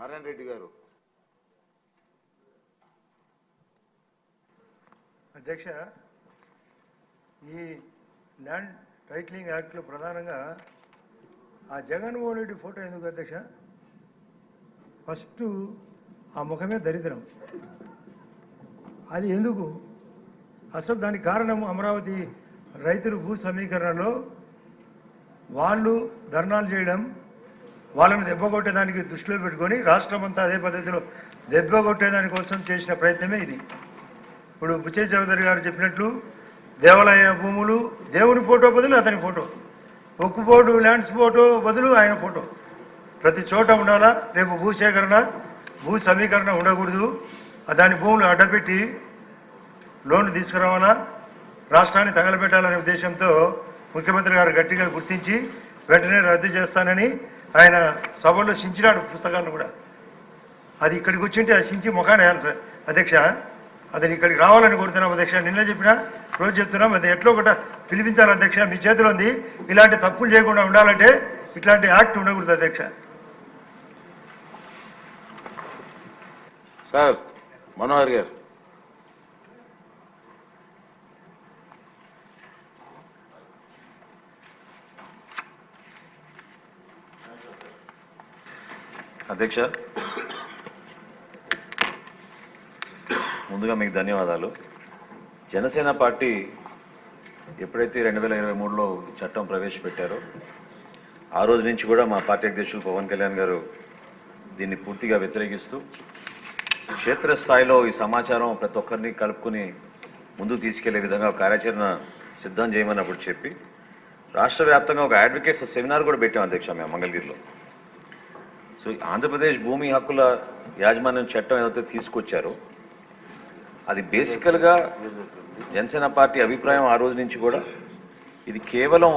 నారాయణ రెడ్డి గారు. అధ్యక్ష, ఈ ల్యాండ్ టైటిలింగ్ యాక్ట్లో ప్రధానంగా ఆ జగన్మోహన్ రెడ్డి ఫోటో ఎందుకు అధ్యక్ష? ఫస్ట్ ఆ ముఖమే దరిద్రం. అది ఎందుకు? అసలు దానికి కారణం అమరావతి రైతులు భూ సమీకరణలో వాళ్ళు ధర్నాలు చేయడం, వాళ్ళని దెబ్బకొట్టేదానికి దృష్టిలో పెట్టుకొని రాష్ట్రం అంతా అదే పద్ధతిలో దెబ్బకొట్టేదాని కోసం చేసిన ప్రయత్నమే ఇది. ఇప్పుడు బుచ్చయ్య చౌదరి గారు చెప్పినట్లు దేవాలయ భూములు దేవుని ఫోటో బదులు అతని ఫోటో, ఒక్కుపోటు ల్యాండ్స్ ఫోటో బదులు ఆయన ఫోటో ప్రతి చోట ఉండాలా. రేపు భూసేకరణ భూ సమీకరణ ఉండకూడదు. దాని భూములు అడ్డపెట్టి లోన్లు తీసుకురావాలా, రాష్ట్రాన్ని తగలబెట్టాలనే ఉద్దేశంతో ముఖ్యమంత్రి గారు గట్టిగా గుర్తించి వెంటనే రద్దు చేస్తానని ఆయన సభలో సించినాడు పుస్తకాలను కూడా. అది ఇక్కడికి వచ్చింటే అది సించి ముఖాన్ని వేయాలి సార్ అధ్యక్ష. అతను ఇక్కడికి రావాలని కోరుతున్నాం అధ్యక్ష. నిన్న చెప్పినా రోజు చెప్తున్నాం, అది ఎట్లా ఒకట పిలిపించాలి అధ్యక్ష. మీ చేతిలో ఉంది. ఇలాంటి తప్పులు చేయకుండా ఉండాలంటే ఇట్లాంటి యాక్ట్ ఉండకూడదు అధ్యక్ష. సార్ మనోహర్ గారు. అధ్యక్ష, ముందుగా మీకు ధన్యవాదాలు. జనసేన పార్టీ ఎప్పుడైతే 2023లో ఈ చట్టం ప్రవేశపెట్టారో ఆ రోజు నుంచి కూడా మా పార్టీ అధ్యక్షులు పవన్ కళ్యాణ్ గారు దీన్ని పూర్తిగా వ్యతిరేకిస్తూ క్షేత్రస్థాయిలో ఈ సమాచారం ప్రతి ఒక్కరిని కలుపుకుని ముందుకు తీసుకెళ్లే విధంగా కార్యాచరణ సిద్ధం చేయమన్నప్పుడు చెప్పి రాష్ట్ర వ్యాప్తంగా ఒక అడ్వకేట్స్ సెమినార్ కూడా పెట్టాం అధ్యక్ష మేము మంగళగిరిలో. సో ఆంధ్రప్రదేశ్ భూమి హక్కుల యాజమాన్యం చట్టం ఏదైతే తీసుకొచ్చారో అది బేసికల్గా జనసేన పార్టీ అభిప్రాయం ఆ రోజు నుంచి కూడా ఇది కేవలం